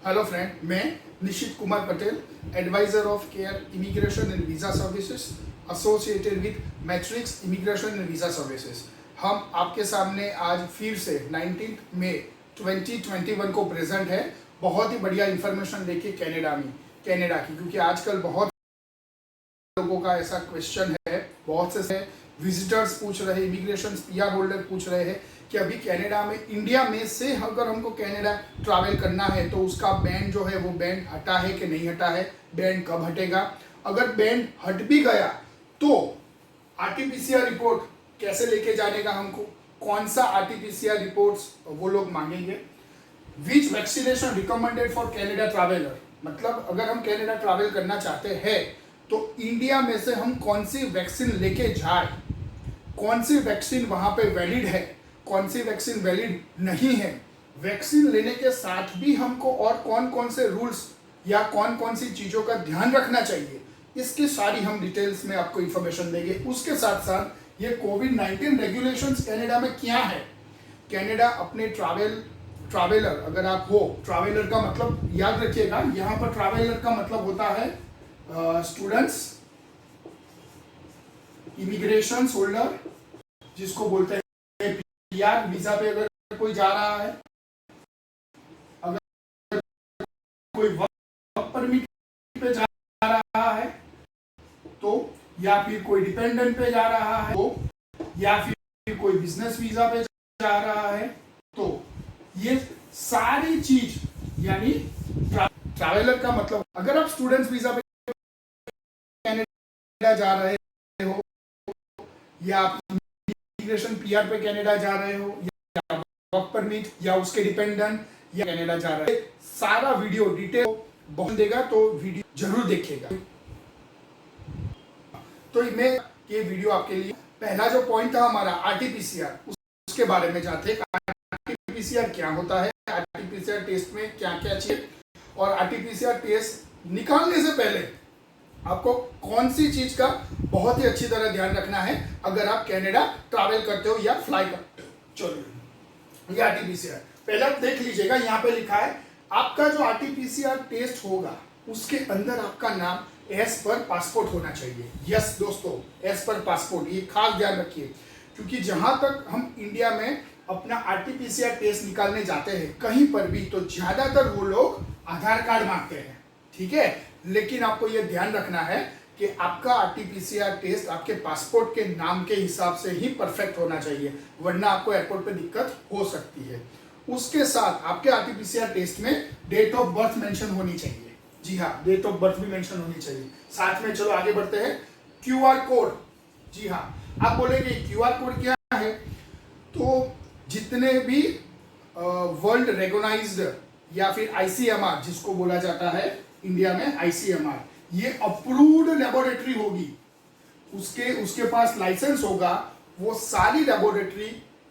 Hello friend, मैं Nishit Kumar Patel, adviser of care immigration and visa services associated with Matrix immigration and visa services. हम आपके सामने आज फिर से 19 मई 2021 को प्रेजेंट है। बहुत ही बढ़िया इंफॉर्मेशन लेके कनाडा की, क्योंकि आजकल बहुत लोगों का ऐसा क्वेश्चन है, बहुत से विजिटर्स पूछ रहे हैं, इमिग्रेशन पीआर होल्डर पूछ रहे हैं कि अभी कनाडा में, इंडिया में से अगर हमको कनाडा ट्रैवल करना है तो उसका बैन जो है वो बैन हटा है कि नहीं हटा है, बैन कब हटेगा, अगर बैन हट भी गया तो आरटीपीसीआर रिपोर्ट कैसे लेके जाने का, हमको कौन सा आरटीपीसीआर रिपोर्ट्स वो लोग मांगेंगे, which vaccination recommended for Canada traveller, मतलब अगर हम कनाडा ट्रैवल करना चाहते हैं तो इंडिया में से हम कौन सी वैक्सीन लेके जाए, कौन सी वैक्सीन वहां पे वैलिड है, कौन सी वैक्सीन वैलिड नहीं है, वैक्सीन लेने के साथ भी हमको और कौन कौन से रूल्स या कौन कौन सी चीज़ों का ध्यान रखना चाहिए, इसकी सारी हम डिटेल्स में आपको इन्फॉर्मेशन देंगे। उसके साथ साथ ये कोविड-19 रेगुलेशंस कनाडा में क्या है, कनाडा अपने ट्रैवलर अगर आप हो, ट्रैवलर का मतलब याद रखिएगा, यहाँ पर ट्रैवलर का मतलब होता है स्टूडेंट्स, इमिग्रेशन होल्डर जिसको बोलते हैं पीआर, वीजा पे अगर कोई जा रहा है, अगर कोई वर्क परमिट पे जा रहा है तो, या फिर कोई डिपेंडेंट पे जा रहा है तो, या फिर कोई बिजनेस वीजा पे जा रहा है तो, ये सारी चीज यानी ट्रैवलर का मतलब, अगर आप स्टूडेंट्स वीजा पे कनाडा जा रहे हो या इमिग्रेशन पीआर पे कनाडा जा रहे हो या वर्क परमिट या उसके डिपेंडेंट या कनाडा जा रहे हो, सारा वीडियो डिटेल बहुत देगा, तो वीडियो जरूर देखिएगा। तो मैं ये वीडियो आपके लिए, पहला जो पॉइंट था हमारा आरटीपीसीआर, उसके बारे में जानते हैं। आरटीपीसीआर क्या होता है, आरटीपीसीआर टेस्ट में क्या क्या चाहिए, और आरटीपीसीआर टेस्ट निकालने से पहले आपको कौन सी चीज का बहुत ही अच्छी तरह ध्यान रखना है अगर आप कनाडा ट्रैवल करते हो या फ्लाई करते हो। चलिए, ये आरटीपीसीआर पहले आप देख लीजिएगा, यहाँ पे लिखा है आपका जो आरटीपीसीआर टेस्ट होगा उसके अंदर आपका नाम एज पर पासपोर्ट होना चाहिए। यस दोस्तों, एज पर पासपोर्ट, ये खास ध्यान रखिए, क्योंकि जहां तक हम इंडिया में अपना आरटीपीसीआर टेस्ट निकालने जाते हैं कहीं पर भी, तो ज्यादातर वो लोग आधार कार्ड मांगते हैं, ठीक है, लेकिन आपको ये ध्यान रखना है कि आपका आरटीपीसीआर टेस्ट आपके पासपोर्ट के नाम के हिसाब से ही परफेक्ट होना चाहिए, वरना आपको एयरपोर्ट पे दिक्कत हो सकती है। उसके साथ आपके आरटीपीसीआर टेस्ट में डेट ऑफ बर्थ मेंशन होनी चाहिए। जी हाँ, डेट ऑफ बर्थ भी मेंशन होनी चाहिए। साथ में चलो आगे बढ़ते हैं, क्यूआर कोड। जी हाँ, आप बोलेंगे क्यूआर कोड क्या है, तो जितने भी वर्ल्ड रेगोनाइज्ड या फिर आईसीएमआर जिसको बोला जाता है इंडिया में, आईसीएमआर, ये अप्रूव्ड लेबोरेटरी होगी, उसके पास लाइसेंस होगा, वो सारी लेबोरेटरी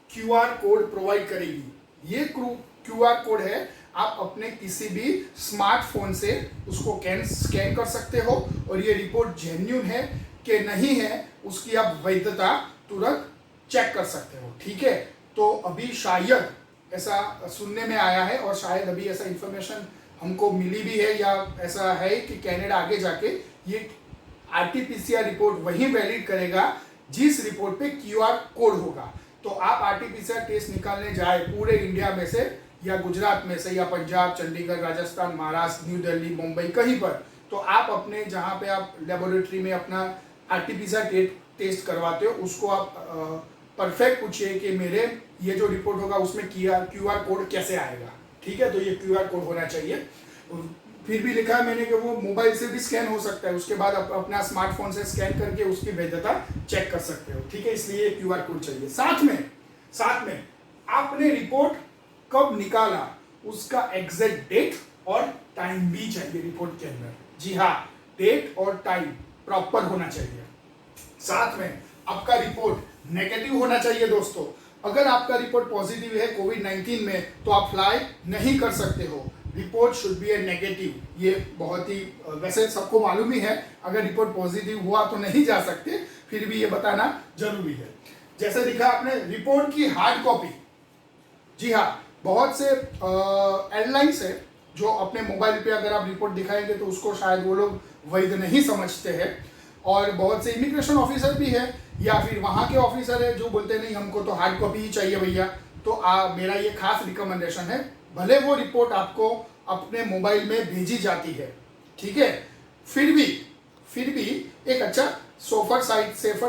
क्यूआर कोड प्रोवाइड करेगी। ये क्यूआर कोड है, आप अपने किसी भी स्मार्टफोन से उसको स्कैन कर सकते हो और ये रिपोर्ट जेन्युइन है कि नहीं है उसकी आप वैधता तुरंत चेक कर सकते हो, ठीक है। तो अभी शायद ऐसा सुनने में आया है और शायद अभी ऐसा इंफॉर्मेशन हमको मिली भी है, या ऐसा है कि कनाडा आगे जाके ये आरटीपीसीआर रिपोर्ट वही वैलिड करेगा जिस रिपोर्ट पे क्यूआर कोड होगा। तो आप आरटीपीसीआर टेस्ट निकालने जाए पूरे इंडिया में से, या गुजरात में से, या पंजाब, चंडीगढ़, राजस्थान, महाराष्ट्र, न्यू दिल्ली, मुंबई, कहीं पर, तो आप अपने जहाँ पे आप लेबोरेटरी में अपना आरटीपीसीआर टेस्ट करवाते हो उसको आप परफेक्ट पूछिए कि मेरे ये जो रिपोर्ट होगा उसमें क्यूआर कोड कैसे आएगा, ठीक है। तो ये क्यूआर कोड होना चाहिए। फिर भी लिखा है मैंने कि वो मोबाइल से भी स्कैन हो सकता है, उसके बाद अपना स्मार्टफोन से स्कैन करके उसकी वैधता चेक कर सकते हो, ठीक है, इसलिए क्यूआर कोड चाहिए। साथ में आपने रिपोर्ट कब निकाला उसका एग्जैक्ट डेट और टाइम भी चाहिए रिपोर्ट के अंदर। जी हाँ, डेट और टाइम प्रॉपर होना चाहिए। साथ में आपका रिपोर्ट नेगेटिव होना चाहिए दोस्तों। अगर आपका रिपोर्ट पॉजिटिव है कोविड-19 में तो आप फ्लाई नहीं कर सकते हो, report should be A negative. ये बहुत ही, वैसे सबको मालूम ही है, अगर रिपोर्ट पॉजिटिव हुआ तो नहीं जा सकते, फिर भी ये बताना जरूरी है। जैसे लिखा आपने रिपोर्ट की हार्ड कॉपी, जी हाँ, बहुत से एयरलाइंस है जो अपने मोबाइल पे अगर आप रिपोर्ट दिखाएंगे तो उसको शायद वो लोग वैध नहीं समझते हैं। और बहुत से इमिग्रेशन ऑफिसर भी है या फिर वहाँ के ऑफिसर है जो बोलते नहीं हमको तो हार्ड कॉपी ही चाहिए भैया। तो मेरा ये खास रिकमेंडेशन है, भले वो रिपोर्ट आपको अपने मोबाइल में भेजी जाती है, ठीक है, फिर भी एक अच्छा सेफर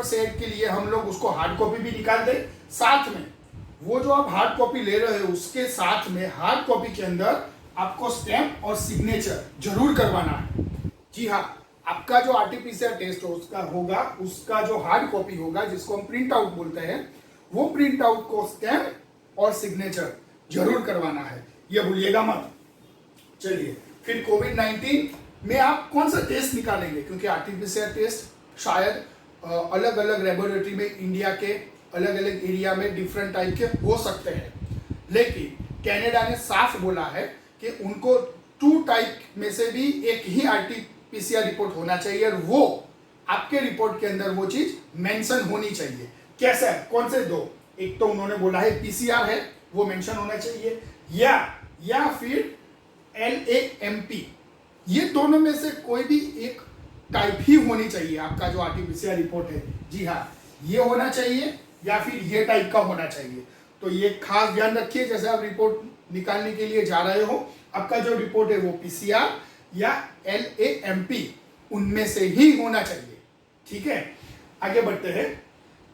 साइड के लिए हम लोग उसको हार्ड कॉपी भी निकाल दें। साथ में वो जो आप हार्ड कॉपी ले रहे हो उसके साथ में हार्ड कॉपी के अंदर आपको स्टैम्प और सिग्नेचर जरूर करवाना है। जी हाँ, आपका जो आरटीपीसीआर टेस्ट उसका जो हार्ड कॉपी होगा जिसको हम प्रिंट आउट बोलते हैं, वो प्रिंट आउट को स्टैम्प और सिग्नेचर जरूर करवाना है, ये भूलिएगा मत। चलिए, फिर कोविड-19 में आप कौन सा टेस्ट निकालेंगे, क्योंकि आरटीपीसीआर टेस्ट शायद अलग अलग लेबोरेटरी में इंडिया के अलग अलग एरिया में डिफरेंट टाइप के हो सकते हैं, लेकिन कनाडा ने साफ बोला है कि उनको 2 टाइप में से भी एक ही आरटीपीसीआर रिपोर्ट होना चाहिए और वो आपके रिपोर्ट के अंदर वो चीज मेंशन होनी चाहिए। कैसा है, कौन से 2? एक तो उन्होंने बोला है पीसीआर है, वो मेंशन होना चाहिए, या फिर LAMP, ये दोनों में से कोई भी एक टाइप ही होनी चाहिए आपका जो आरटीपीसीआर रिपोर्ट है। जी हाँ, ये होना चाहिए या फिर ये टाइप का होना चाहिए। तो ये खास ध्यान रखिए, जैसे आप रिपोर्ट निकालने के लिए जा रहे हो, आपका जो रिपोर्ट है वो पीसीआर या LAMP उनमें से ही होना चाहिए, ठीक है। आगे बढ़ते हैं।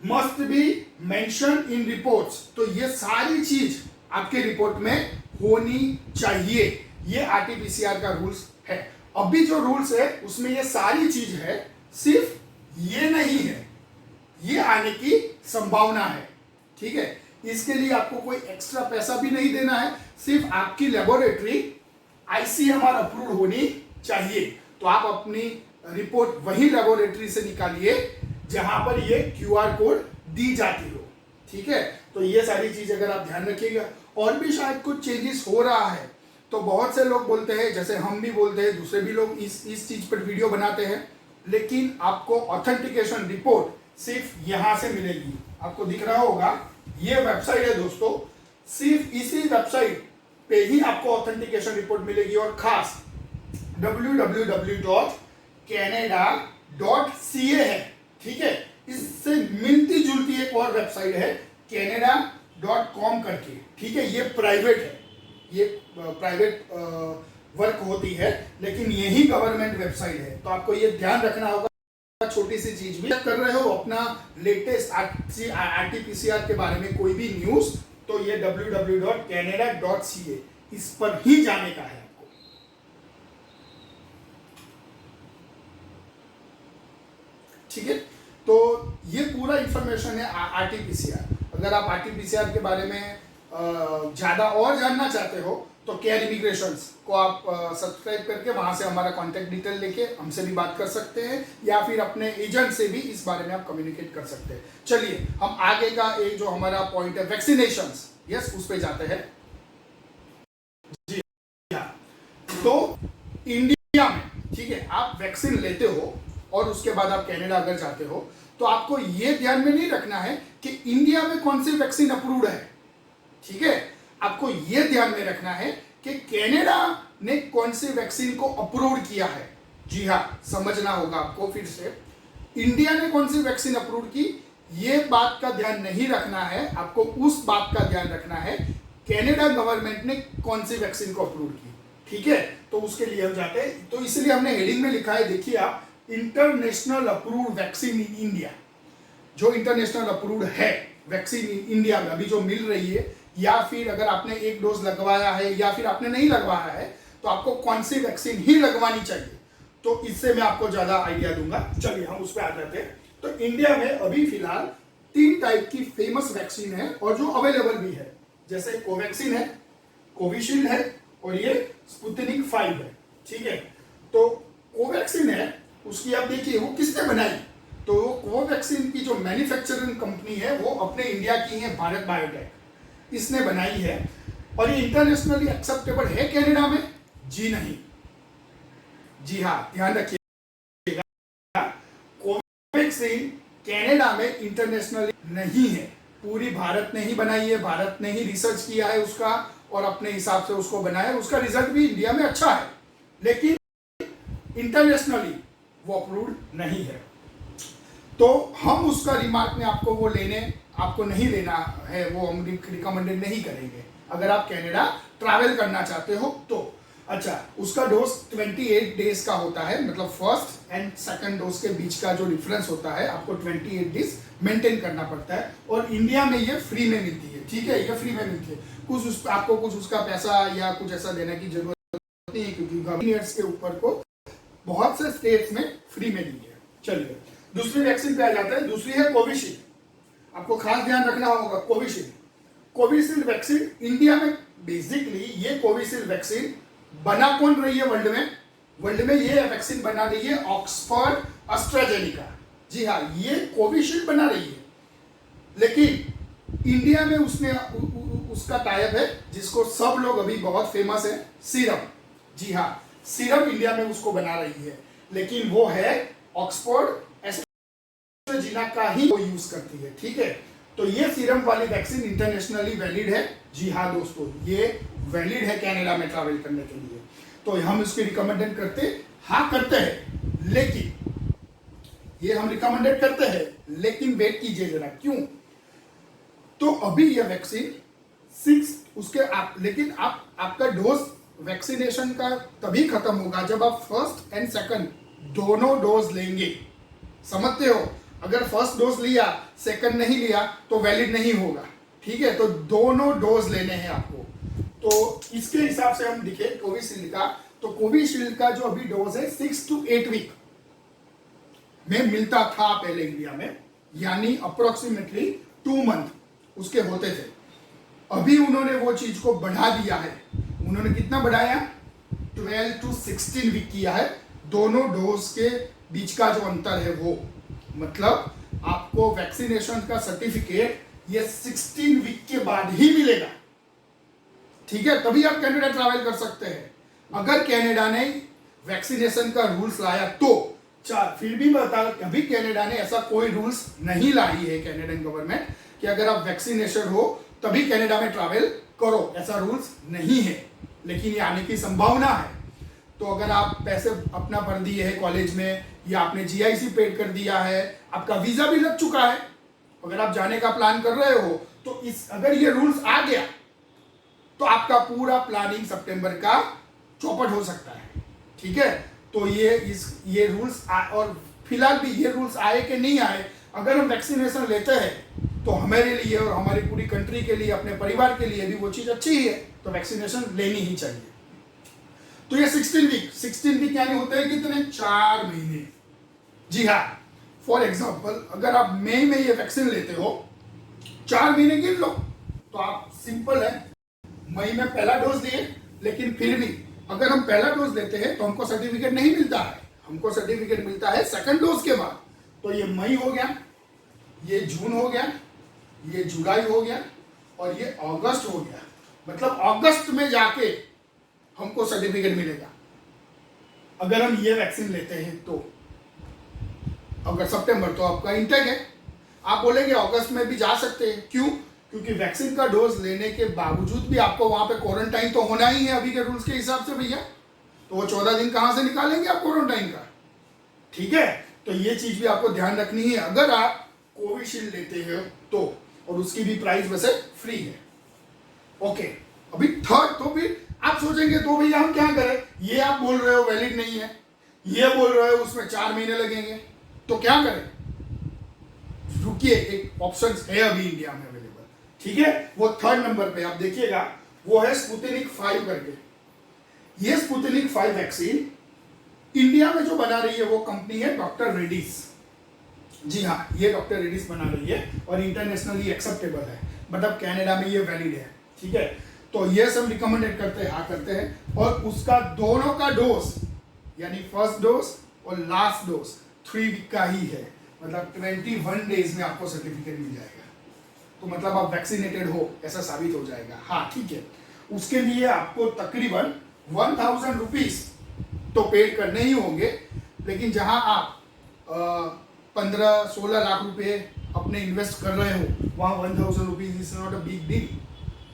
Must be mention in reports, तो ये सारी चीज आपके रिपोर्ट में होनी चाहिए, ये आरटीपीसीआर का रूल्स है। अभी जो रूल्स है उसमें ये सारी चीज है, सिर्फ ये नहीं है, ये आने की संभावना है, ठीक है। इसके लिए आपको कोई एक्स्ट्रा पैसा भी नहीं देना है, सिर्फ आपकी लेबोरेटरी ICMR अप्रूव होनी चाहिए। तो आप अपनी रिपोर्ट वही लेबोरेटरी से निकालिए जहां पर ये QR कोड दी जाती हो, ठीक है। तो ये सारी चीज अगर आप ध्यान रखिएगा। और भी शायद कुछ चेंजेस हो रहा है, तो बहुत से लोग बोलते हैं, जैसे हम भी बोलते हैं, दूसरे भी लोग इस चीज पर वीडियो बनाते हैं, लेकिन आपको ऑथेंटिकेशन रिपोर्ट सिर्फ यहां से मिलेगी। आपको दिख रहा होगा ये वेबसाइट है दोस्तों, सिर्फ इसी वेबसाइट पे ही आपको ऑथेंटिकेशन रिपोर्ट मिलेगी, और खास www.canada.ca है, ठीक है। इससे मिलती जुलती एक और वेबसाइट है canada.com करके, ठीक है। ये प्राइवेट है, ये प्राइवेट वर्क होती है, लेकिन यही गवर्नमेंट वेबसाइट है। तो आपको ये ध्यान रखना होगा। छोटी सी चीज भी कर रहे हो अपना लेटेस्ट आरटीपीसीआर के बारे में कोई भी न्यूज, तो ये www.canada.ca इस पर ही जाने का है आपको, ठीक है। तो ये पूरा इंफॉर्मेशन है आरटीपीसीआर। अगर आप आरटीपीसीआर के बारे में ज्यादा और जानना चाहते हो तो केयर इमिग्रेशंस को आप सब्सक्राइब करके वहां से हमारा कॉन्टैक्ट डिटेल लेके हमसे भी बात कर सकते हैं, या फिर अपने एजेंट से भी इस बारे में आप कम्युनिकेट कर सकते हैं। चलिए, हम आगे का एक जो हमारा पॉइंट है वैक्सीनेशंस, यस, उस पे जाते हैं। जी हाँ, तो इंडिया में, ठीक है, आप वैक्सीन लेते हो और उसके बाद आप कनाडा अगर जाते हो तो आपको ये ध्यान में नहीं रखना है कि इंडिया में कौन सी वैक्सीन अप्रूव्ड है, ठीक है। आपको यह ध्यान में रखना है कि कनाडा ने कौन सी वैक्सीन को अप्रूव किया है। जी हाँ, समझना होगा आपको फिर से, इंडिया ने कौन सी वैक्सीन अप्रूव की, यह बात का ध्यान नहीं रखना है। आपको उस बात का ध्यान रखना है कनाडा गवर्नमेंट ने कौन सी वैक्सीन को अप्रूव की, ठीक है। तो उसके लिए हम जाते हैं, तो इसलिए हमने हेडिंग में लिखा है, देखिए आप, international approved vaccine in India. जो इंटरनेशनल अप्रूव्ड है वैक्सीन इन इंडिया में अभी जो मिल रही है, या फिर अगर आपने 1 डोज लगवाया है या फिर आपने नहीं लगवाया है, तो आपको कौन सी वैक्सीन ही लगवानी चाहिए, तो इससे मैं आपको ज्यादा आइडिया दूंगा। चलिए हम उस पर आ जाते हैं। तो इंडिया में अभी फिलहाल 3 टाइप की फेमस वैक्सीन है और जो अवेलेबल भी है, जैसे कोवैक्सीन है, कोविशील्ड है और ये स्पुतनिक 5 है, ठीक है। तो कोवैक्सीन है, उसकी आप देखिए वो किसने बनाई, तो कोवैक्सीन की जो मैन्युफैक्चरिंग कंपनी है वो अपने इंडिया की है, भारत बायोटेक, इसने बनाई है। और ये इंटरनेशनली एक्सेप्टेबल है कनाडा में? जी नहीं, जी हाँ, ध्यान रखिएगा, कोवैक्सीन कनाडा में इंटरनेशनली नहीं है, पूरी भारत ने ही बनाई है, भारत ने ही रिसर्च किया है उसका, और अपने हिसाब से उसको बनाया, उसका रिजल्ट भी इंडिया में अच्छा है, लेकिन इंटरनेशनली वो अप्रूव्ड नहीं है। तो हम उसका रिमार्क में आपको नहीं लेना है, वो हम रिकमेंडेड नहीं करेंगे अगर आप कनाडा ट्रैवल करना चाहते हो तो। अच्छा, उसका डोज 28 डेज का होता है, मतलब फर्स्ट एंड सेकंड डोज के बीच का जो डिफरेंस होता है आपको 28 डेज मेंटेन करना पड़ता है, और इंडिया में ये फ्री में मिलती है। ठीक है, ये फ्री में मिलती है, आपको कुछ उसका पैसा या कुछ ऐसा देने की जरूरत नहीं है, क्योंकि गवर्नमेंट के ऊपर को बहुत से स्टेट्स में फ्री में दी है। चलिए दूसरी वैक्सीन पे आ जाता है। दूसरी है कोविशील्ड। आपको खास ध्यान रखना होगा, कोविशील्ड वैक्सीन इंडिया में बेसिकली ये कोविशील्ड वैक्सीन बना कौन रही है वर्ल्ड में ये वैक्सीन बना रही है ऑक्सफोर्ड एस्ट्राजेनेका। जी हाँ, ये कोविशील्ड बना रही है, लेकिन इंडिया में उसका टाइप है जिसको सब लोग अभी बहुत फेमस है, सीरम। जी हाँ, सीरम इंडिया में उसको बना रही है, लेकिन वो है ऑक्सफोर्ड एस्ट्राजेनेका का ही वो यूज करती है। ठीक है, तो ये सीरम वाली वैक्सीन इंटरनेशनली वैलिड है। जी हाँ दोस्तों, ये वैलिड है कनाडा में ट्रैवल करने के लिए, तो हम इसकी रिकमेंडेड करते हैं, लेकिन ये हम रिकमेंडेड करते हैं, लेकिन वेट कीजिए जरा, क्यों? तो अभी ये वैक्सीन लेकिन आपका डोज वैक्सीनेशन का तभी खत्म होगा जब आप फर्स्ट एंड सेकंड दोनों डोज लेंगे। समझते हो? अगर फर्स्ट डोज लिया, सेकंड नहीं लिया तो वैलिड नहीं होगा। ठीक है, तो दोनों डोज लेने हैं आपको। तो इसके हिसाब से हम दिखे कोविशील्ड का, तो कोविशील्ड का जो अभी डोज है 6 to 8 वीक में मिलता था पहले इंडिया में, यानी अप्रोक्सीमेटली 2 मंथ उसके होते थे। अभी उन्होंने वो चीज को बढ़ा दिया है। उन्होंने कितना बढ़ाया? 12 to 16 वीक किया है। दोनों डोज के बीच का जो अंतर है वो, मतलब आपको वैक्सीनेशन का सर्टिफिकेट ये 16 वीक के बाद ही मिलेगा। ठीक है, तभी आप कनाडा ट्रैवल कर सकते हैं। अगर कनाडा ने वैक्सीनेशन का रूल्स लाया तो फिर भी बता, अभी कनाडा ने ऐसा कोई रूल्स नहीं लाई है कनाडियन गवर्नमेंट कि अगर आप वैक्सीनेशन हो तभी कनाडा में ट्रैवल करो, ऐसा रूल्स नहीं है, लेकिन ये आने की संभावना है। तो अगर आप पैसे अपना भर दिए हैं कॉलेज में, या आपने जीआईसी पेड कर दिया है, आपका वीजा भी लग चुका है, अगर आप जाने का प्लान कर रहे हो, तो अगर ये रूल्स आ गया तो आपका पूरा प्लानिंग सितंबर का चौपट हो सकता है। ठीक है, तो ये रूल्स और फिलहाल भी ये रूल्स आए कि नहीं आए, अगर हम वैक्सीनेशन लेते हैं तो हमारे लिए और हमारी पूरी कंट्री के लिए, अपने परिवार के लिए भी वो चीज अच्छी ही है, तो वैक्सीनेशन लेनी ही चाहिए। तो ये 16 वीक यानी होते हैं कितने? 4 महीने। जी हाँ, फॉर एग्जाम्पल अगर आप मई में ये वैक्सीन लेते हो, 4 महीने गिन लो, तो आप सिंपल है, मई में पहला डोज लिए, लेकिन फिर भी अगर हम पहला डोज लेते हैं तो हमको सर्टिफिकेट नहीं मिलता है, हमको सर्टिफिकेट मिलता है सेकंड डोज के बाद। तो ये मई हो गया, ये जून हो गया, ये जुलाई हो गया, और ये अगस्त हो गया। मतलब अगस्त में जाके हमको सर्टिफिकेट मिलेगा अगर हम ये वैक्सीन लेते हैं तो। अगर सितंबर तो आपका इंटेक है, आप बोलेंगे अगस्त में भी जा सकते हैं, क्यों? क्योंकि वैक्सीन का डोज लेने के बावजूद भी आपको वहां पे क्वारंटाइन तो होना ही है अभी के रूल्स के हिसाब से भैया। तो वो 14 दिन कहां से निकालेंगे आप क्वारंटाइन का? ठीक है, तो ये चीज भी आपको ध्यान रखनी है अगर आप कोविशील्ड लेते हैं तो, और उसकी भी प्राइस वैसे फ्री है। ओके, अभी थर्ड, तो फिर आप सोचेंगे तो भैया हम क्या करें? ये आप बोल रहे हो वैलिड नहीं है, ये बोल रहे हो उसमें 4 महीने लगेंगे, तो क्या करें? रुकिए, एक ऑप्शन है अभी इंडिया में अवेलेबल। ठीक है, वो थर्ड नंबर पे आप देखिएगा, वो है स्पुतनिक 5 करके। ये स्पुतनिक 5 वैक्सीन इंडिया में जो बना रही है वो कंपनी है डॉक्टर रेड्डीज। जी हाँ, ये डॉक्टर रेड्डीज बना रही है और इंटरनेशनली एक्सेप्टेबल है, मतलब कनाडा में ये वैलिड है। ठीक है, तो ये सब रिकमेंडेड करते हैं, और उसका दोनों का डोज, यानी फर्स्ट डोज और लास्ट डोज 3 वीक का ही है, मतलब 21 डेज में आपको सर्टिफिकेट मिल जाएगा। तो मतलब आप वैक्सीनेटेड हो ऐसा साबित हो जाएगा। हाँ ठीक है, उसके लिए आपको तकरीबन 1000 रुपीज तो पेड करने ही होंगे, लेकिन जहां आप 15-16 लाख रुपए अपने इन्वेस्ट कर रहे हो, वहां 1000 rupees is not a big deal.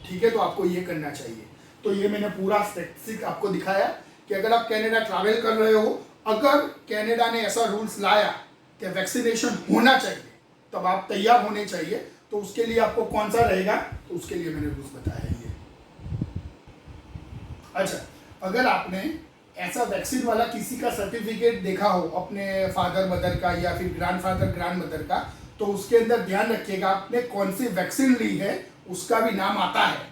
ठीक है, तो आपको ये करना चाहिए। तो ये मैंने पूरा स्टैटिस्टिक आपको दिखाया कि अगर आप कनाडा ट्रैवल कर रहे हो, अगर कनाडा ने ऐसा रूल्स लाया कि वैक्सीनेशन होना चाहिए, तब आप तैयार होने चाहिए। तो उसके लिए आपको कौन सा रहेगा, तो उसके लिए मैंने रूल्स बताया ये। अच्छा, अगर आपने ऐसा वैक्सीन वाला किसी का सर्टिफिकेट देखा हो अपने फादर मदर का या फिर ग्रैंडफादर ग्रैंड मदर का, तो उसके अंदर ध्यान रखिएगा आपने कौन सी वैक्सीन ली है उसका भी नाम आता है।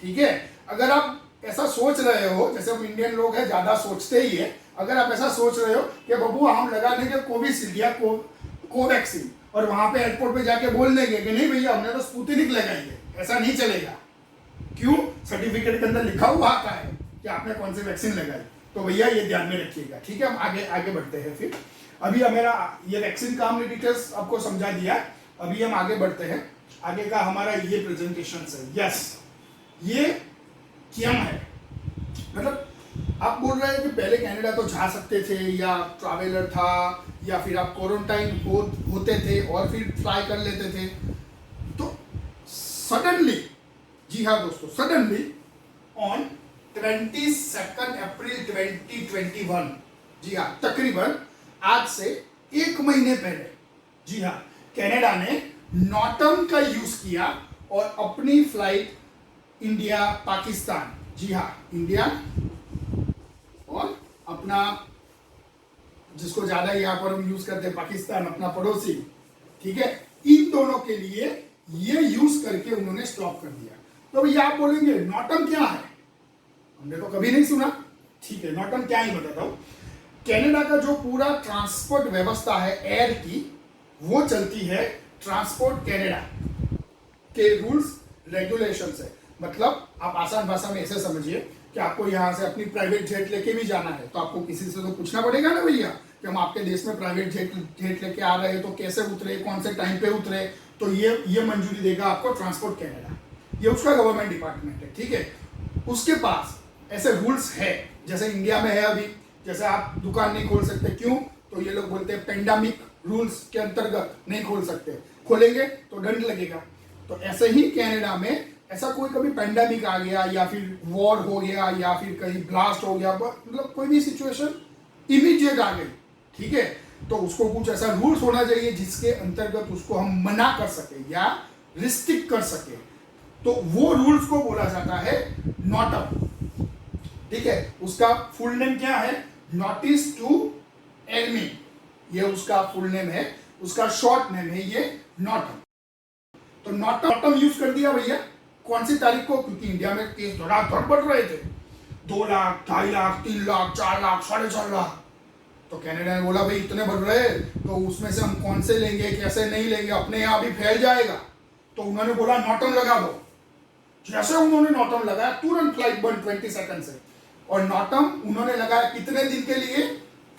ठीक है, अगर आप ऐसा सोच रहे हो, जैसे हम इंडियन लोग हैं ज्यादा सोचते ही है, अगर आप ऐसा सोच रहे हो कि बबू हम लगा लेंगे कोविशील्ड या कोवैक्सीन और वहां पे एयरपोर्ट पे जाके बोल देंगे कि नहीं भैया हमने तो स्पुतनिक लगाई है, ऐसा नहीं चलेगा। क्यों? सर्टिफिकेट के अंदर लिखा हुआ आता है कि आपने कौन सी वैक्सीन लगाई। तो भैया ये ध्यान में रखिएगा। ठीक है, हम आगे बढ़ते हैं। फिर अभी मेरा ये वैक्सीन का हमने डिटेल्स आपको समझा दिया, अभी हम आगे बढ़ते हैं। आगे का हमारा ये प्रेजेंटेशन है। यस, ये क्या है, मतलब आप बोल रहे हैं कि पहले कनाडा तो जा सकते थे या ट्रैवलर था या फिर आप क्वारंटाइन होते थे और फिर फ्लाई कर लेते थे। तो सडनली, जी हाँ दोस्तों, सडनली ऑन 22 अप्रैल 2021, जी हाँ तकरीबन आज से 1 महीने पहले, जी हाँ, कनाडा ने नॉटम का यूज किया और अपनी फ्लाइट इंडिया पाकिस्तान, जी हाँ इंडिया और अपना जिसको ज्यादा यहाँ पर हम यूज करते हैं पाकिस्तान अपना पड़ोसी, ठीक है, इन दोनों के लिए ये यूज करके उन्होंने स्टॉप कर दिया। तो भैया आप बोलेंगे नॉटम क्या है, हमने तो कभी नहीं सुना। ठीक है, नॉटम क्या ही बताता हूं। कनाडा का जो पूरा ट्रांसपोर्ट व्यवस्था है एयर की, वो चलती है ट्रांसपोर्ट कनाडा के रूल्स रेगुलेशन से। मतलब आप आसान भाषा में ऐसे समझिए कि आपको यहाँ से अपनी प्राइवेट जेट लेके भी जाना है, तो आपको किसी से तो पूछना पड़ेगा ना भैया कि हम आपके देश में प्राइवेट जेट लेके आ रहे हैं, तो कैसे उतरे, कौन से टाइम पे उतरे। तो ये मंजूरी देगा आपको ट्रांसपोर्ट कनाडा, ये उसका गवर्नमेंट डिपार्टमेंट है। ठीक है, उसके पास ऐसे रूल्स है जैसे इंडिया में है अभी, जैसे आप दुकान नहीं खोल सकते, क्यों? तो ये लोग बोलते हैं पेंडेमिक रूल्स के अंतर्गत नहीं खोल सकते, खोलेंगे तो दंड लगेगा। तो ऐसे ही कनाडा में ऐसा कोई कभी पेंडेमिक आ गया या फिर वॉर हो गया या फिर कहीं ब्लास्ट हो गया, मतलब कोई भी सिचुएशन इमीडिएट आ गई, ठीक है, तो उसको कुछ ऐसा रूल्स होना चाहिए जिसके अंतर्गत उसको हम मना कर सके या रिस्ट्रिक्ट कर सके। तो वो रूल्स को बोला जाता है नॉटम। ठीक है, उसका फुल नेम क्या है? नोटिस टू एडमिन, ये उसका फुल नेम है, उसका शॉर्ट नेम है ये नॉटम। तो नॉटम यूज कर दिया भैया, कौन सी तारीख को? क्योंकि इंडिया में केस धड़ाधड़ बढ़ रहे थे, 2 लाख, 2.5 लाख, 3 लाख, 4 लाख, 4.5 लाख। तो कनाडा ने बोला भाई इतने बढ़ रहे तो उसमें से हम कौन से लेंगे, कैसे नहीं लेंगे, अपने यहाँ भी फैल जाएगा। तो उन्होंने बोला नॉटम लगा दो। जैसे उन्होंने नॉटम लगाया तुरंत फ्लाइट बंद 20 सेकंड से। और नॉटम उन्होंने लगाया कितने दिन के लिए?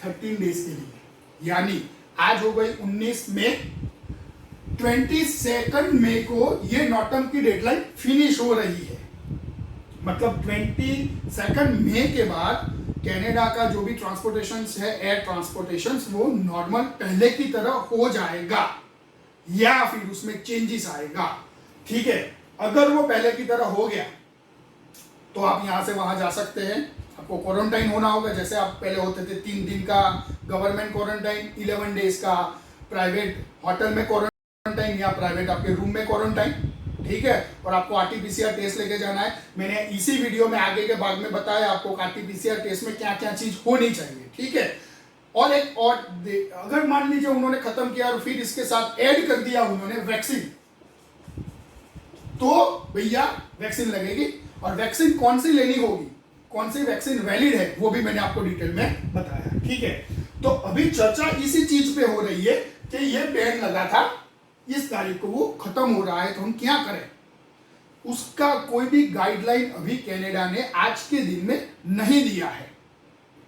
13 डेज के लिए। यानी आज हो गई 19 मई, 22 मई को ये नॉटम की डेडलाइन फिनिश हो रही है। मतलब 22 मई के बाद कनाडा का जो भी ट्रांसपोर्टेशन है, एयर ट्रांसपोर्टेशन, वो नॉर्मल पहले की तरह हो जाएगा या फिर उसमें चेंजेस आएगा। ठीक है, अगर वो पहले की तरह हो गया तो आप यहां से वहां जा सकते हैं। आपको क्वारंटाइन होना होगा, जैसे आप पहले होते थे 3 दिन का गवर्नमेंट क्वारंटाइन, 11 डेज का प्राइवेट होटल में क्वारंटाइन या प्राइवेट आपके रूम में क्वारंटाइन। ठीक है, और आपको आरटीपीसीआर टेस्ट लेके जाना है। मैंने इसी वीडियो में आगे के भाग में बताया आपको आरटीपीसीआर टेस्ट में क्या क्या चीज होनी चाहिए। ठीक है, और एक और अगर मान लीजिए उन्होंने खत्म किया और फिर इसके साथ ऐड कर दिया उन्होंने वैक्सीन, तो भैया वैक्सीन लगेगी। और वैक्सीन कौन सी लेनी होगी, कौन सी वैक्सीन वैलिड है, वो भी मैंने आपको डिटेल में बताया। ठीक है, तो अभी चर्चा इसी चीज पे हो रही है कि ये बैन लगा था, इस तारीख को वो खत्म हो रहा है, तो हम क्या करें। उसका कोई भी गाइडलाइन अभी कनाडा ने आज के दिन में नहीं दिया है।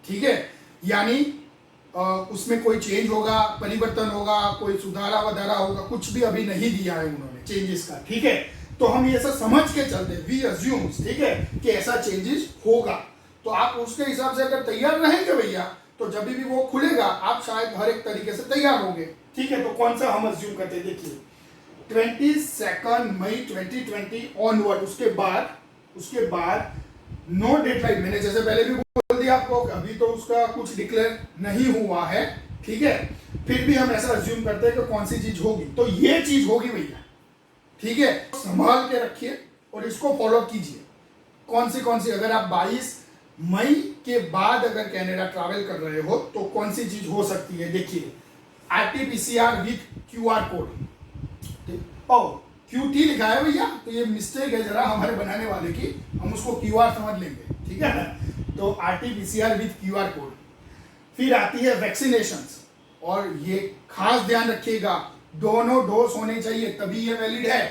ठीक है, यानी उसमें कोई चेंज होगा, परिवर्तन होगा, कोई सुधारा वधारा होगा, कुछ भी अभी नहीं दिया है उन्होंने चेंजेस का। ठीक है, तो हम ये सब समझ के चलते हैं, वी अज्यूम्स, ठीक है, कि ऐसा चेंजेस होगा। तो आप उसके हिसाब से अगर तैयार रहेंगे भैया, तो जब भी वो खुलेगा आप शायद हर एक तरीके से तैयार होंगे। ठीक है, तो कौन सा हम अज्यूम करते हैं, देखिए 22 मई 2020 ऑनवर्ड, उसके बाद नो डेडलाइन। मैंने जैसे पहले भी बोल दिया आपको, अभी तो उसका कुछ डिक्लेयर नहीं हुआ है, ठीक है, फिर भी हम ऐसा अज्यूम करते हैं कि कौन सी चीज होगी, तो ये चीज होगी भैया, ठीक है। संभाल के रखिए और इसको फॉलो कीजिए। कौन सी, अगर आप 22 मई के बाद अगर कनाडा ट्रैवल कर रहे हो तो कौन सी चीज हो सकती है, देखिए, RTPCR with QR code. O QT लिखा है भैया, तो ये मिस्टेक है जरा हमारे बनाने वाले की, हम उसको क्यूआर समझ लेंगे, ठीक है ना। तो आरटीपीसीआर विथ क्यूआर कोड। फिर आती है वैक्सीनेशंस, और ये खास ध्यान रखिएगा, दोनों डोज होने चाहिए तभी ये वैलिड है,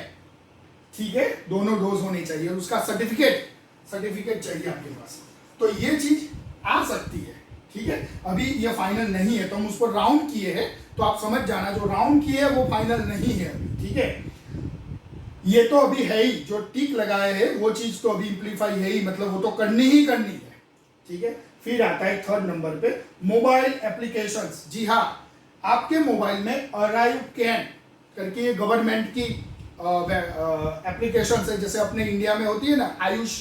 ठीक है, दोनों डोज होने चाहिए, और उसका सर्टिफिकेट चाहिए आपके पास। तो ये चीज आ सकती है, ठीक है। अभी ये फाइनल नहीं है, तो हम उसको राउंड किए हैं, तो आप समझ जाना, जो राउंड किए है वो फाइनल नहीं है, ठीक है। ये तो अभी है ही, जो टिक लगाए हैं वो चीज तो अभी इम्प्लीफाई है ही, मतलब वो तो करनी ही करनी है, ठीक है। फिर आता है थर्ड नंबर पे मोबाइल एप्लीकेशंस। जी हाँ, आपके मोबाइल में अराइव कैन करके ये गवर्नमेंट की एप्लीकेशन है, जैसे अपने इंडिया में होती है ना आयुष,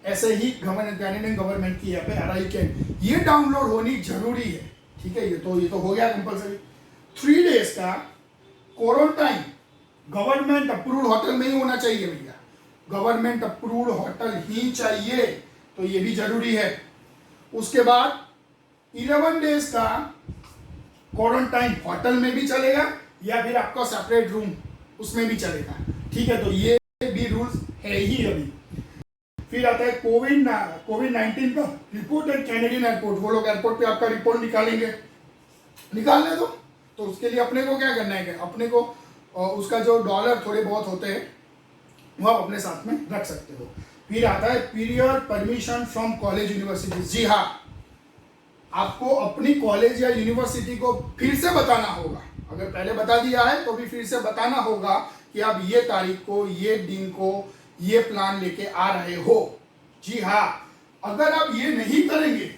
ऐसे ही कैनेडियन गवर्नमेंट की ऐप है अराइव कैन, ये डाउनलोड होनी जरूरी है, ठीक है। ये तो हो गया कंपलसरी। 3 डेज का क्वारंटाइन गवर्नमेंट अप्रूव्ड होटल में ही होना चाहिए भैया, गवर्नमेंट अप्रूव्ड होटल ही चाहिए, तो ये भी जरूरी है। उसके बाद 11 डेज का क्वारंटाइन होटल में भी चलेगा, या फिर आपका सेपरेट रूम उसमें भी चलेगा, ठीक है। तो ये भी रूल्स है ही अभी। फिर आता है कोविड-19 का रिपोर्ट एट कैनेडियन एयरपोर्ट। वो लोग एयरपोर्ट पे आपका रिपोर्ट निकालने दो, तो उसके लिए अपने को क्या करना है, अपने को उसका जो डॉलर थोड़े बहुत होते हैं वो आप अपने साथ में रख सकते हो। फिर आता है period permission from college university. जी हाँ, आपको अपनी कॉलेज या यूनिवर्सिटी को फिर से बताना होगा, अगर पहले बता दिया है तो भी फिर से बताना होगा कि आप ये तारीख को, ये दिन को, ये प्लान लेके आ रहे हो। जी हाँ, अगर आप ये नहीं करेंगे,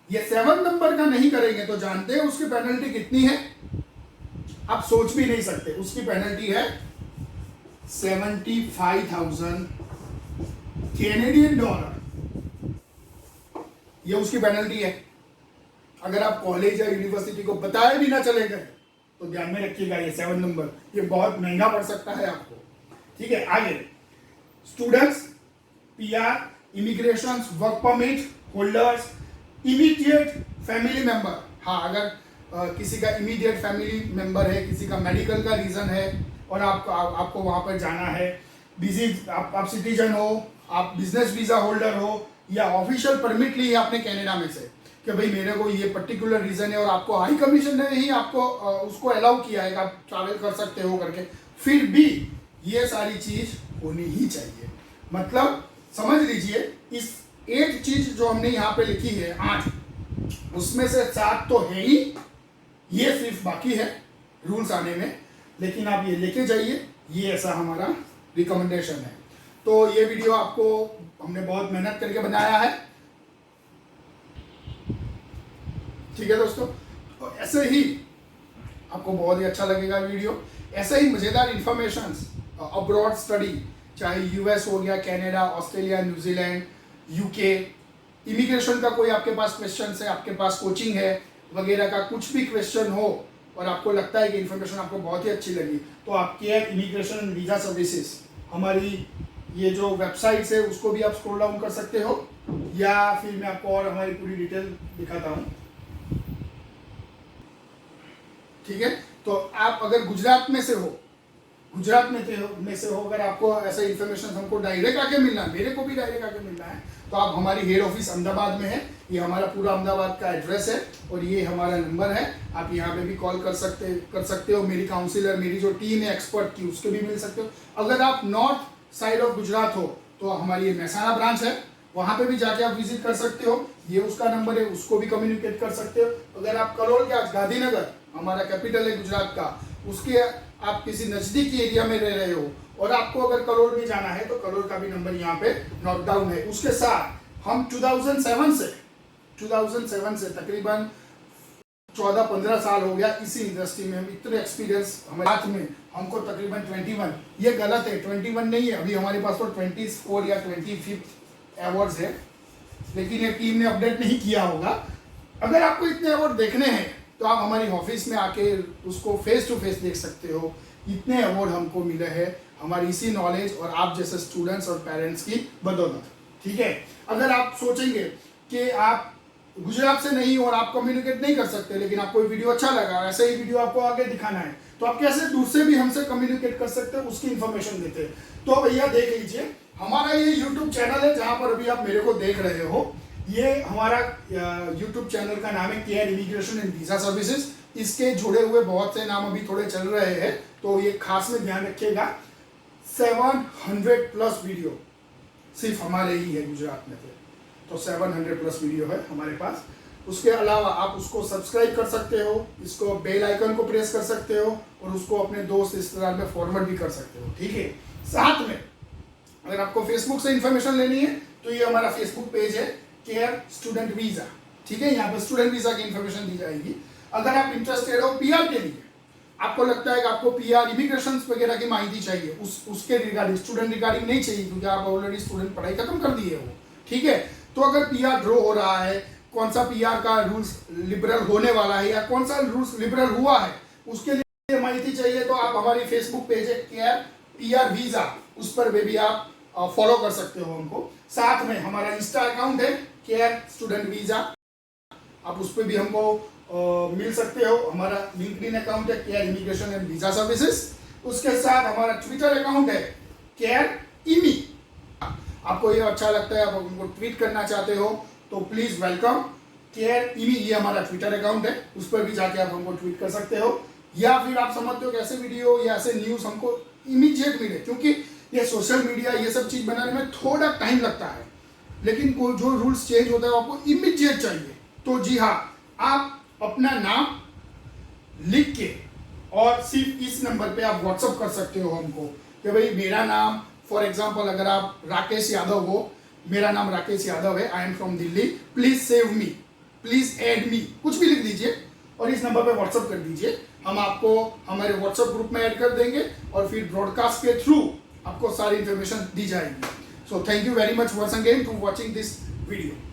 ये 7 नंबर का नहीं करेंगे, तो जानते हैं उसकी पेनल्टी कितनी है, आप सोच भी नहीं सकते। उसकी पेनल्टी है 75,000 कैनेडियन डॉलर, ये उसकी पेनल्टी है। अगर आप कॉलेज या यूनिवर्सिटी को बताए भी ना चले गए तो ध्यान में रखिएगा, ये 7 नंबर ये बहुत महंगा पड़ सकता है आपको, ठीक है। आगे students, PR, immigration, work permit holders, immediate family member. हाँ, अगर किसी का इमीडिएट फैमिली मेंबर है, किसी का मेडिकल का रीजन है और आपको वहां पर जाना है, बिजी आप सिटीजन हो, आप बिजनेस वीजा होल्डर हो, या ऑफिशियल परमिट ली है आपने कनाडा में से कि भाई मेरे को ये पर्टिकुलर रीजन है और आपको हाई कमीशन ने ही आपको उसको अलाउ किया है कि आप ट्रैवल कर सकते हो करके, फिर भी ये सारी चीज होनी ही चाहिए। मतलब समझ लीजिए, इस 8 चीज जो हमने यहाँ पे लिखी है 8, उसमें से 7 तो है ही, ये सिर्फ बाकी है रूल्स आने में, लेकिन आप ये लेके जाइए, ये ऐसा हमारा रिकमेंडेशन है। तो ये वीडियो आपको हमने बहुत मेहनत करके बनाया है, ठीक है दोस्तों। तो ऐसे ही आपको बहुत ही अच्छा लगेगा वीडियो, ऐसे ही मजेदार इंफॉर्मेशन अब्रॉड स्टडी, चाहे यूएस हो गया, Canada, Australia, New Zealand, UK, immigration का कोई आपके पास क्वेश्चन है, आपके पास कोचिंग है वगैरह का कुछ भी क्वेश्चन हो और आपको लगता है कि इन्फॉर्मेशन आपको बहुत ही अच्छी लगी, तो आप केयर इमिग्रेशन वीज़ा सर्विसेज, हमारी ये जो वेबसाइट्स है उसको भी आप स्क्रॉल डाउन कर सकते हो, या फिर मैं आपको और हमारी पूरी डिटेल दिखाता हूँ, ठीक है। तो आप अगर गुजरात में से हो, अगर आपको ऐसा इन्फॉर्मेशन हमको डायरेक्ट आके मिलना है, मेरे को भी डायरेक्ट आके मिलना है, तो आप हमारी हेड ऑफिस अहमदाबाद में है, ये हमारा पूरा अहमदाबाद का एड्रेस है और ये हमारा नंबर है, आप यहाँ पे भी कॉल कर सकते हो। मेरी काउंसिलर, मेरी जो टीम है एक्सपर्ट की, उसके भी मिल सकते हो। अगर आप नॉर्थ साइड ऑफ गुजरात हो तो हमारी ये महसाना ब्रांच है, वहाँ पे भी जाके आप विजिट कर सकते हो, ये उसका नंबर है, उसको भी कम्युनिकेट कर सकते हो। अगर आप कलोल के गांधीनगर, हमारा कैपिटल है गुजरात का, उसके आप किसी नजदीकी एरिया में रह रहे हो और आपको अगर कलोल भी जाना है तो कलोल का भी नंबर यहाँ पे नोट डाउन है। उसके साथ हम 2007 से तकरीबन 14-15 साल हो गया इसी इंडस्ट्री में, हम इतने एक्सपीरियंस हमारे साथ में, हमको तकरीबन 21, ये गलत है, 21 नहीं है, अभी हमारे पास तो 24 या 25 अवार्ड्स है, लेकिन ये टीम ने अपडेट नहीं किया होगा। अगर आपको इतने अवार्ड देखने हैं तो आप हमारी ऑफिस में आके उसको फेस टू फेस देख सकते हो। इतने अवार्ड हमको मिले हैं हमारी इसी नॉलेज और आप जैसे स्टूडेंट्स और पेरेंट्स की बदौलत, ठीक है। अगर आप सोचेंगे कि आप गुजरात से नहीं और आप कम्युनिकेट नहीं कर सकते, लेकिन आपको वीडियो अच्छा लगा, ऐसे ही वीडियो आपको आगे दिखाना है, तो आप कैसे दूर से भी हमसे कम्युनिकेट कर सकते हैं, उसकी इंफॉर्मेशन देते हैं। तो भैया देख लीजिए, हमारा ये यूट्यूब चैनल है जहां पर अभी आप मेरे को देख रहे हो, ये हमारा यूट्यूब चैनल का नाम है care immigration and visa services. इसके जुड़े हुए बहुत से नाम अभी थोड़े चल रहे हैं, तो ये खास में ध्यान रखिएगा। 700+ वीडियो सिर्फ हमारे ही है गुजरात में, तो 700+ वीडियो है हमारे पास। उसके अलावा आप उसको सब्सक्राइब कर सकते हो, इसको बेल आइकन को प्रेस कर सकते हो और उसको अपने दोस्त रिश्तेदार में फॉरवर्ड भी कर सकते हो, ठीक है। साथ में अगर आपको फेसबुक से इंफॉर्मेशन लेनी है तो ये हमारा फेसबुक पेज है केयर स्टूडेंट वीजा, ठीक है। यहाँ पर स्टूडेंट वीजा की इंफॉर्मेशन दी जाएगी। अगर आप इंटरेस्टेड हो पीआर के लिए, आपको लगता है कि आपको पीआर इमिग्रेशन वगैरह की माहिती चाहिए, उसके रिगार्डिंग, स्टूडेंट रिगार्डिंग नहीं चाहिए क्योंकि आप ऑलरेडी स्टूडेंट पढ़ाई खत्म कर दिए हो, ठीक है। तो अगर पीआर ड्रॉ हो रहा है, कौन सा पीआर का रूल्स लिबरल होने वाला है या कौन सा रूल्स लिबरल हुआ है, उसके लिए माहिती चाहिए, तो आप हमारी फेसबुक पेज है केयर पीआर वीजा, उस पर भी आप फॉलो कर सकते हो हमको। साथ में हमारा इंस्टा अकाउंट है केयर स्टूडेंट वीजा, आप उस पर भी हमको मिल सकते हो। हमारा लिंक्डइन अकाउंट है care immigration and visa services. उसके साथ हमारा ट्विटर अकाउंट है केयर इमी। आपको ये अच्छा लगता है, आप हमको ट्वीट करना चाहते हो तो प्लीज वेलकम केयर इमी, ये हमारा ट्विटर अकाउंट है, उस पर भी जाके आप हमको ट्वीट कर सकते हो। या फिर आप समझते हो कि ऐसे वीडियो या ऐसे न्यूज हमको इमीडिएट मिले, क्योंकि ये सोशल मीडिया ये सब चीज बनाने में थोड़ा टाइम लगता है, लेकिन जो रूल्स चेंज होता है आपको इमीडिएट चाहिए। तो जी हाँ, आप अपना नाम लिख के और सिर्फ इस नंबर पे आप व्हाट्सअप कर सकते हो हमको कि भाई मेरा नाम, फॉर एग्जांपल अगर आप राकेश यादव हो, मेरा नाम राकेश यादव है, I am from Delhi, please save me, please add me, कुछ भी लिख दीजिए और इस नंबर पे व्हाट्सअप कर दीजिए। हम आपको हमारे व्हाट्सएप ग्रुप में ऐड कर देंगे और फिर ब्रॉडकास्ट के थ्रू आपको सारी इंफॉर्मेशन दी जाएगी। So thank you very much once again to watching this video.